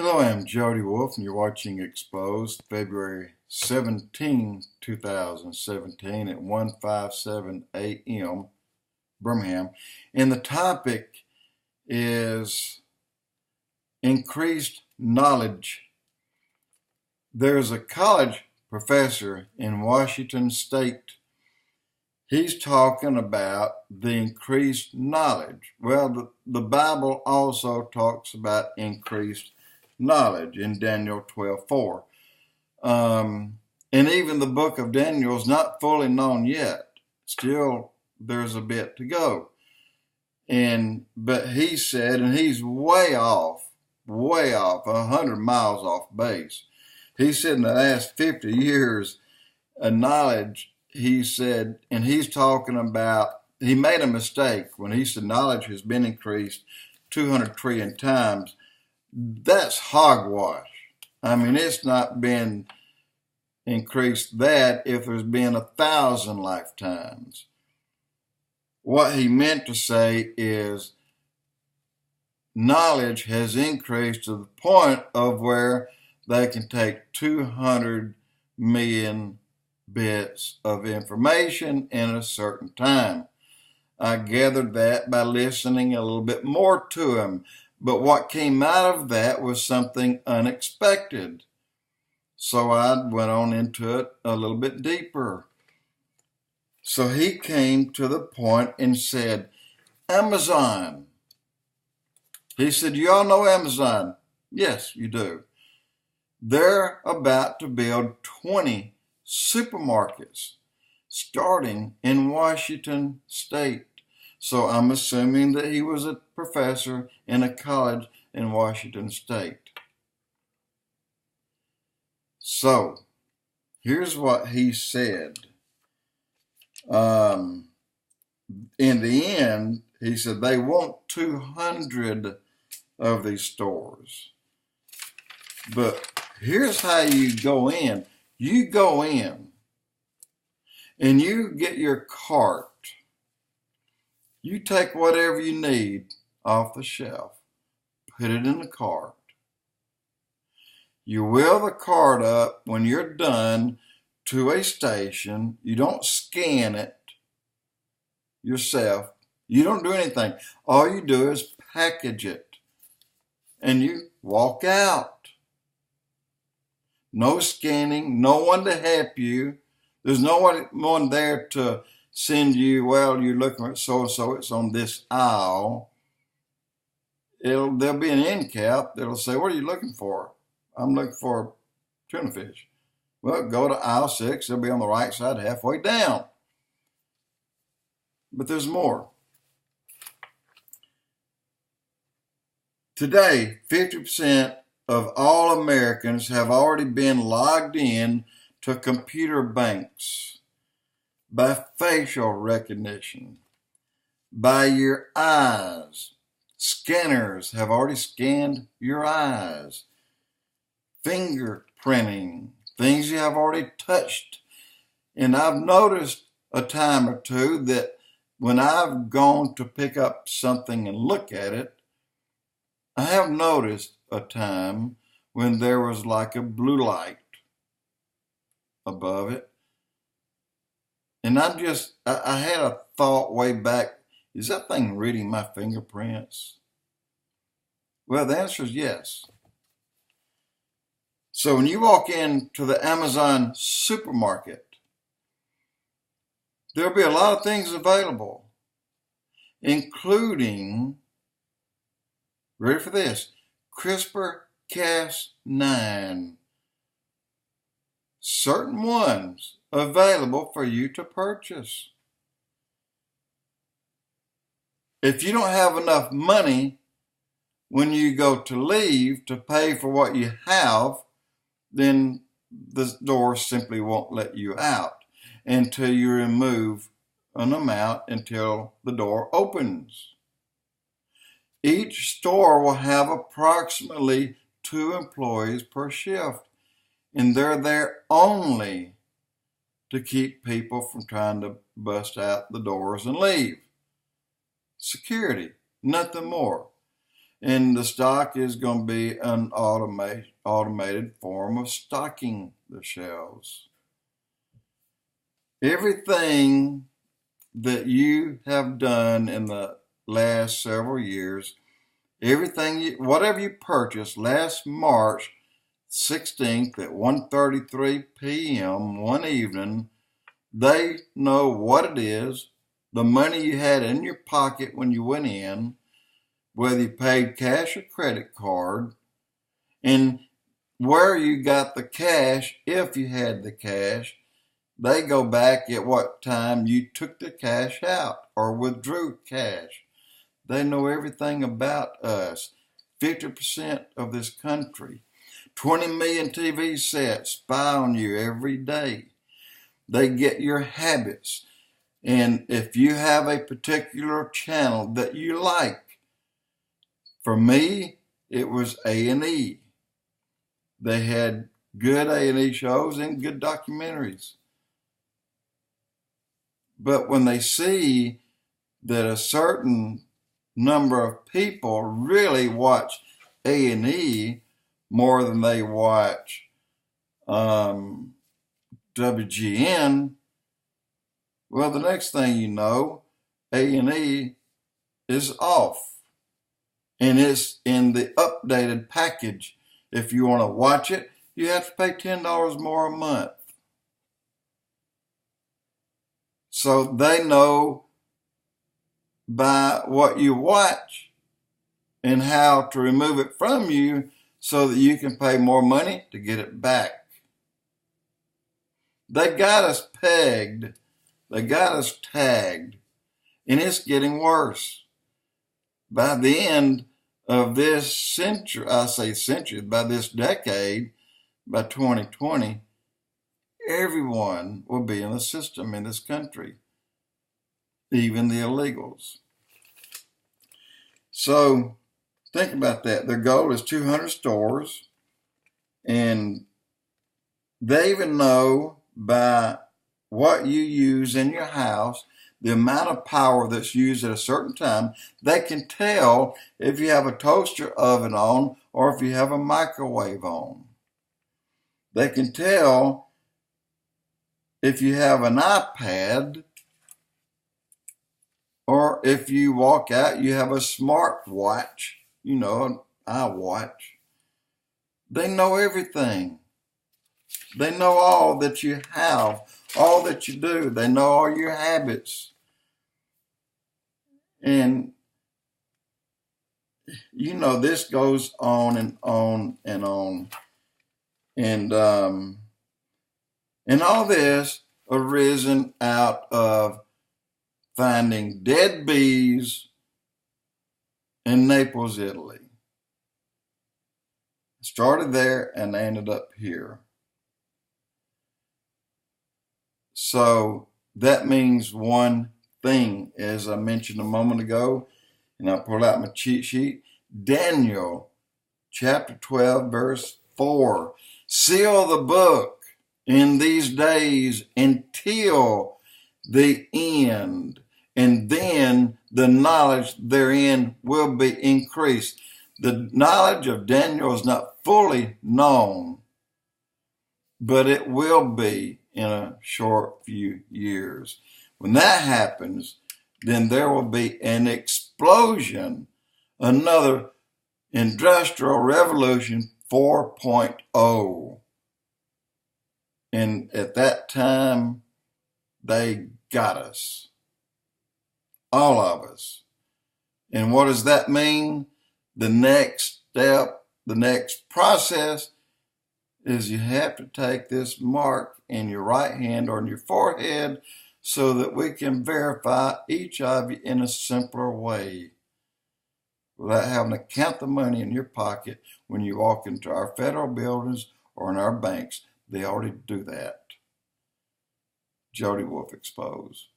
Hello, I'm Jody Wolf, and you're watching Expoz, February 17, 2017 at 1:57 a.m. Birmingham. And the topic is increased knowledge. There's a college professor in Washington State. He's talking about the increased knowledge. Well, the Bible also talks about increased knowledge in Daniel 12:4. And even the book of Daniel is not fully known yet. Still, there's a bit to go. But he said, and he's way off, 100 miles off base. He said in the last 50 years, knowledge, he said, and he's talking about, he made a mistake when he said knowledge has been increased 200 trillion times. That's hogwash. I mean, it's not been increased that if there's been 1,000 lifetimes. What he meant to say is knowledge has increased to the point of where they can take 200 million bits of information in a certain time. I gathered that by listening a little bit more to him. But what came out of that was something unexpected. So I went on into it a little bit deeper. So he came to the point and said, Amazon. He said, you all know Amazon? Yes, you do. They're about to build 20 supermarkets starting in Washington State. So I'm assuming that he was a professor in a college in Washington State. So here's what he said. In the end, he said they want 200 of these stores. But here's how you go in. You go in and you get your cart. You take whatever you need off the shelf, put it in the cart. You wheel the cart up when you're done to a station. You don't scan it yourself. You don't do anything. All you do is package it and you walk out. No scanning, no one to help you. There's no one there to send you, well, you're looking at so-and-so, it's on this aisle. There'll be an end cap that'll say, what are you looking for? I'm looking for tuna fish. Well, go to aisle 6, it'll be on the right side halfway down. But there's more. Today, 50% of all Americans have already been logged in to computer banks by facial recognition, by your eyes. Scanners have already scanned your eyes. Fingerprinting, things you have already touched. And I've noticed a time or two that when I've gone to pick up something and look at it, I have noticed a time when there was like a blue light above it. And I had a thought way back, is that thing reading my fingerprints? Well, the answer is yes. So when you walk into the Amazon supermarket, there'll be a lot of things available, including, ready for this, CRISPR-CAS-9. Certain ones available for you to purchase. If you don't have enough money when you go to leave to pay for what you have, then the door simply won't let you out until you remove an amount until the door opens. Each store will have approximately 2 employees per shift, and they're there only to keep people from trying to bust out the doors and leave. Security, nothing more. And the stock is going to be an automated form of stocking the shelves. Everything that you have done in the last several years, whatever you purchased last March 16th at 1:33 p.m. one evening, they know what it is, the money you had in your pocket when you went in, whether you paid cash or credit card, and where you got the cash, if you had the cash. They go back at what time you took the cash out or withdrew cash. They know everything about us. 50% of this country. 20 million TV sets spy on you every day. They get your habits. And if you have a particular channel that you like, for me, it was A&E. They had good A&E shows and good documentaries. But when they see that a certain number of people really watch A&E more than they watch WGN, well, the next thing you know, A&E is off. And it's in the updated package. If you want to watch it, you have to pay $10 more a month. So they know by what you watch and how to remove it from you so that you can pay more money to get it back. They got us pegged. They got us tagged. And it's getting worse. By the end of this century, by this decade, by 2020, everyone will be in the system in this country, even the illegals. So think about that. Their goal is 200 stores, and they even know by what you use in your house, the amount of power that's used at a certain time. They can tell if you have a toaster oven on or if you have a microwave on. They can tell if you have an iPad or if you walk out, you have a smart watch, an iWatch. They know everything. They know all that you have, all that you do. They know all your habits. And, this goes on and on and on. And all this arisen out of finding dead bees in Naples, Italy. Started there and ended up here. So that means one thing, as I mentioned a moment ago, and I pulled out my cheat sheet, Daniel chapter 12, verse 4. Seal the book in these days until the end, and then the knowledge therein will be increased. The knowledge of Daniel is not fully known, but it will be in a short few years. When that happens, then there will be an explosion, another industrial revolution 4.0. And at that time, they got us. All of us. And what does that mean? The next step, the next process is you have to take this mark in your right hand or in your forehead so that we can verify each of you in a simpler way without having to count the money in your pocket when you walk into our federal buildings or in our banks. They already do that. Jody Wolf Expoz.